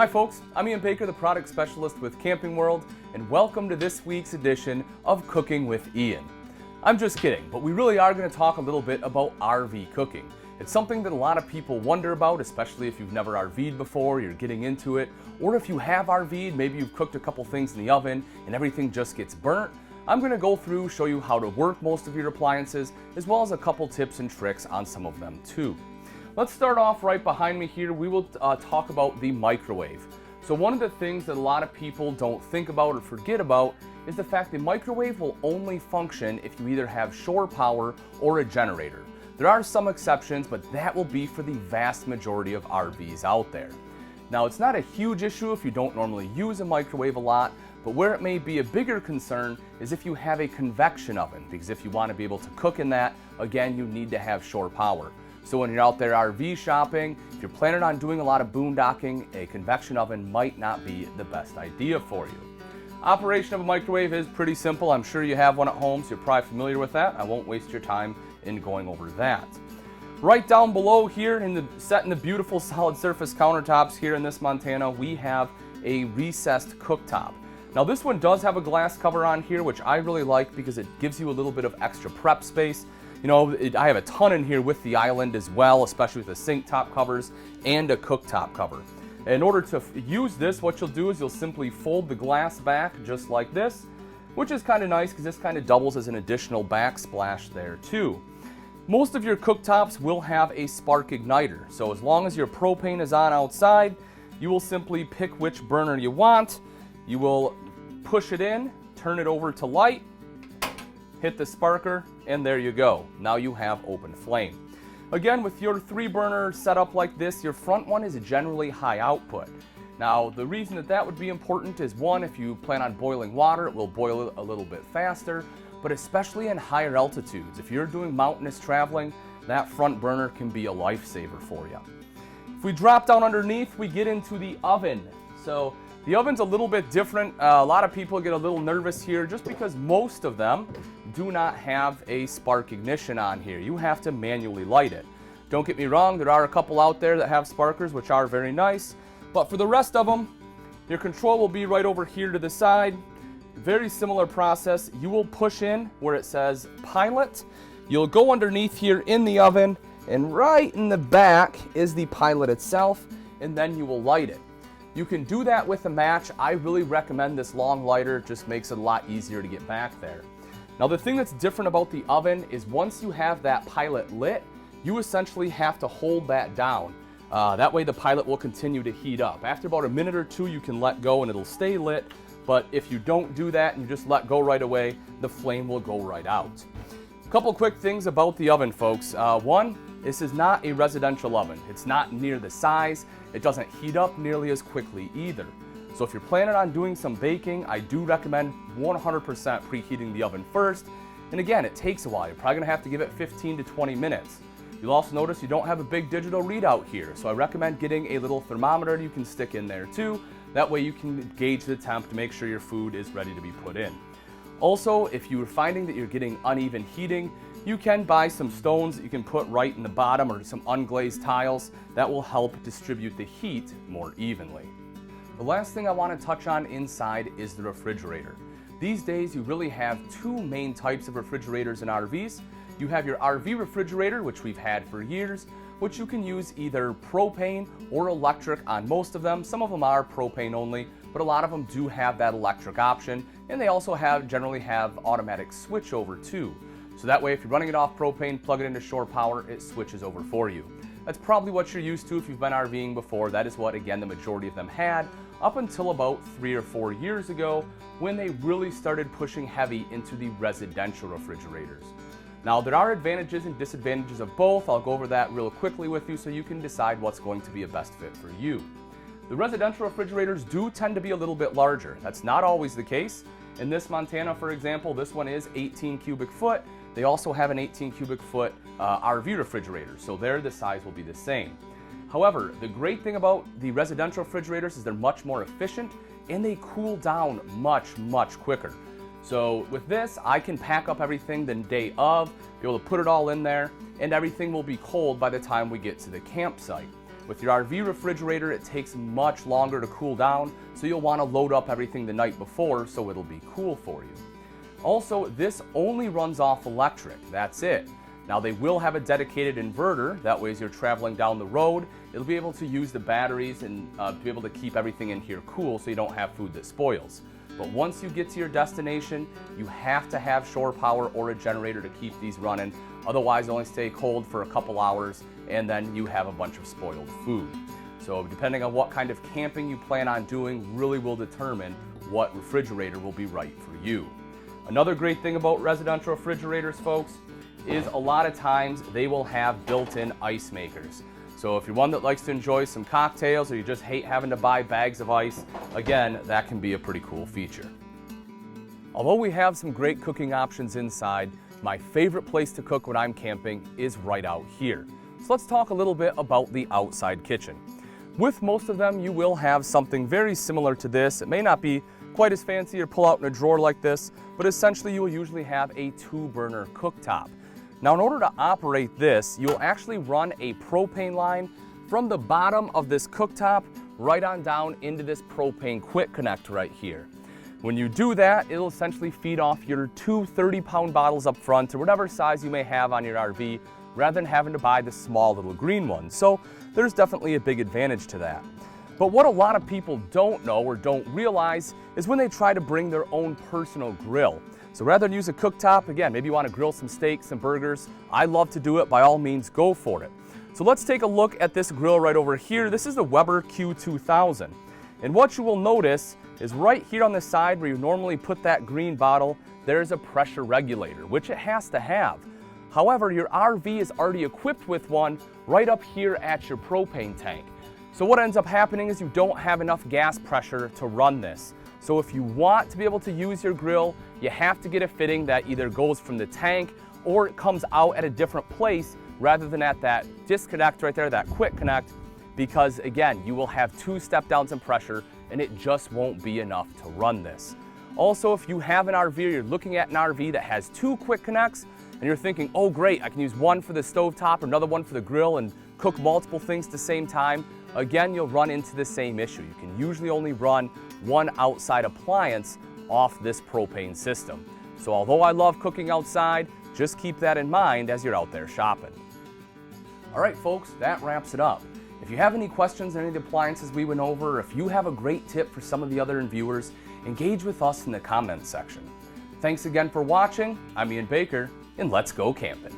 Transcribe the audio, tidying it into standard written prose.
Hi folks, I'm Ian Baker, the product specialist with Camping World, and welcome to this week's edition of Cooking with Ian. I'm just kidding, but we really are going to talk a little bit about RV cooking. It's something that a lot of people wonder about, especially if you've never RV'd before, you're getting into it, or if you have RV'd, maybe you've cooked a couple things in the oven and everything just gets burnt. I'm going to go through, show you how to work most of your appliances, as well as a couple tips and tricks on some of them too. Let's start off right behind me here. We will talk about the microwave. So one of the things that a lot of people don't think about or forget about is the fact the microwave will only function if you either have shore power or a generator. There are some exceptions, but that will be for the vast majority of RVs out there. Now, it's not a huge issue if you don't normally use a microwave a lot, but where it may be a bigger concern is if you have a convection oven, because if you want to be able to cook in that, again, you need to have shore power. So when you're out there RV shopping, if you're planning on doing a lot of boondocking, a convection oven might not be the best idea for you. Operation of a microwave is pretty simple. I'm sure you have one at home, so you're probably familiar with that. I won't waste your time in going over that. Right down below here, set in the beautiful solid surface countertops here in this Montana, we have a recessed cooktop. Now this one does have a glass cover on here, which I really like because it gives you a little bit of extra prep space. You know, I have a ton in here with the island as well, especially with the sink top covers and a cooktop cover. In order to use this, what you'll do is you'll simply fold the glass back just like this, which is kind of nice because this kind of doubles as an additional backsplash there too. Most of your cooktops will have a spark igniter, so as long as your propane is on outside, you will simply pick which burner you want. You will push it in, turn it over to light, hit the sparker, and there you go. Now you have open flame. Again, with your 3-burner setup like this, your front one is generally high output. Now, the reason that would be important is, one, if you plan on boiling water, it will boil a little bit faster, but especially in higher altitudes. If you're doing mountainous traveling, that front burner can be a lifesaver for you. If we drop down underneath, we get into the oven. So the oven's a little bit different. A lot of people get a little nervous here just because most of them do not have a spark ignition on here. You have to manually light it. Don't get me wrong, there are a couple out there that have sparkers, which are very nice, but for the rest of them, your control will be right over here to the side. Very similar process. You will push in where it says pilot. You'll go underneath here in the oven, and right in the back is the pilot itself, and then you will light it. You can do that with a match. I really recommend this long lighter. It just makes it a lot easier to get back there. Now, the thing that's different about the oven is once you have that pilot lit, you essentially have to hold that down. That way the pilot will continue to heat up. After about a minute or two, you can let go and it'll stay lit. But if you don't do that and you just let go right away, the flame will go right out. A couple quick things about the oven, folks. One, this is not a residential oven. It's not near the size. It doesn't heat up nearly as quickly either. So if you're planning on doing some baking, I do recommend 100% preheating the oven first. And again, it takes a while. You're probably gonna have to give it 15 to 20 minutes. You'll also notice you don't have a big digital readout here. So I recommend getting a little thermometer you can stick in there too. That way you can gauge the temp to make sure your food is ready to be put in. Also, if you're finding that you're getting uneven heating, you can buy some stones that you can put right in the bottom or some unglazed tiles that will help distribute the heat more evenly. The last thing I want to touch on inside is the refrigerator. These days you really have two main types of refrigerators in RVs. You have your RV refrigerator, which we've had for years, which you can use either propane or electric on most of them. Some of them are propane only, but a lot of them do have that electric option, and they also generally have automatic switchover too. So that way if you're running it off propane, plug it into shore power, it switches over for you. That's probably what you're used to if you've been RVing before. That is what, again, the majority of them had up until about 3 or 4 years ago when they really started pushing heavy into the residential refrigerators. Now, there are advantages and disadvantages of both. I'll go over that real quickly with you so you can decide what's going to be a best fit for you. The residential refrigerators do tend to be a little bit larger. That's not always the case. In this Montana, for example, this one is 18 cubic foot. They also have an 18 cubic foot RV refrigerator, so there the size will be the same. However, the great thing about the residential refrigerators is they're much more efficient and they cool down much, much quicker. So with this, I can pack up everything the day of, be able to put it all in there, and everything will be cold by the time we get to the campsite. With your RV refrigerator, it takes much longer to cool down, so you'll want to load up everything the night before so it'll be cool for you. Also, this only runs off electric, that's it. Now they will have a dedicated inverter, that way as you're traveling down the road, it'll be able to use the batteries and be able to keep everything in here cool so you don't have food that spoils. But once you get to your destination, you have to have shore power or a generator to keep these running. Otherwise, they'll only stay cold for a couple hours and then you have a bunch of spoiled food. So depending on what kind of camping you plan on doing really will determine what refrigerator will be right for you. Another great thing about residential refrigerators, folks, is a lot of times they will have built-in ice makers. So if you're one that likes to enjoy some cocktails or you just hate having to buy bags of ice, again, that can be a pretty cool feature. Although we have some great cooking options inside, my favorite place to cook when I'm camping is right out here. So let's talk a little bit about the outside kitchen. With most of them, you will have something very similar to this. It may not be quite as fancy or pull out in a drawer like this, but essentially you will usually have a 2-burner cooktop. Now in order to operate this, you'll actually run a propane line from the bottom of this cooktop right on down into this propane quick connect right here. When you do that, it'll essentially feed off your 2 30-pound bottles up front or whatever size you may have on your RV, rather than having to buy the small little green ones. So there's definitely a big advantage to that. But what a lot of people don't know or don't realize is when they try to bring their own personal grill. So rather than use a cooktop, again, maybe you want to grill some steaks, some burgers. I love to do it. By all means, go for it. So let's take a look at this grill right over here. This is the Weber Q2000. And what you will notice is right here on the side where you normally put that green bottle, there's a pressure regulator, which it has to have. However, your RV is already equipped with one right up here at your propane tank. So what ends up happening is you don't have enough gas pressure to run this. So if you want to be able to use your grill, you have to get a fitting that either goes from the tank or it comes out at a different place rather than at that disconnect right there, that quick connect, because again, you will have 2 step downs in pressure and it just won't be enough to run this. Also, if you have an RV or you're looking at an RV that has 2 quick connects and you're thinking, oh great, I can use one for the stovetop or another one for the grill and cook multiple things at the same time, again, you'll run into the same issue. You can usually only run one outside appliance off this propane system. So although I love cooking outside, just keep that in mind as you're out there shopping. All right, folks, that wraps it up. If you have any questions on any of the appliances we went over, or if you have a great tip for some of the other viewers, engage with us in the comments section. Thanks again for watching. I'm Ian Baker, and let's go camping.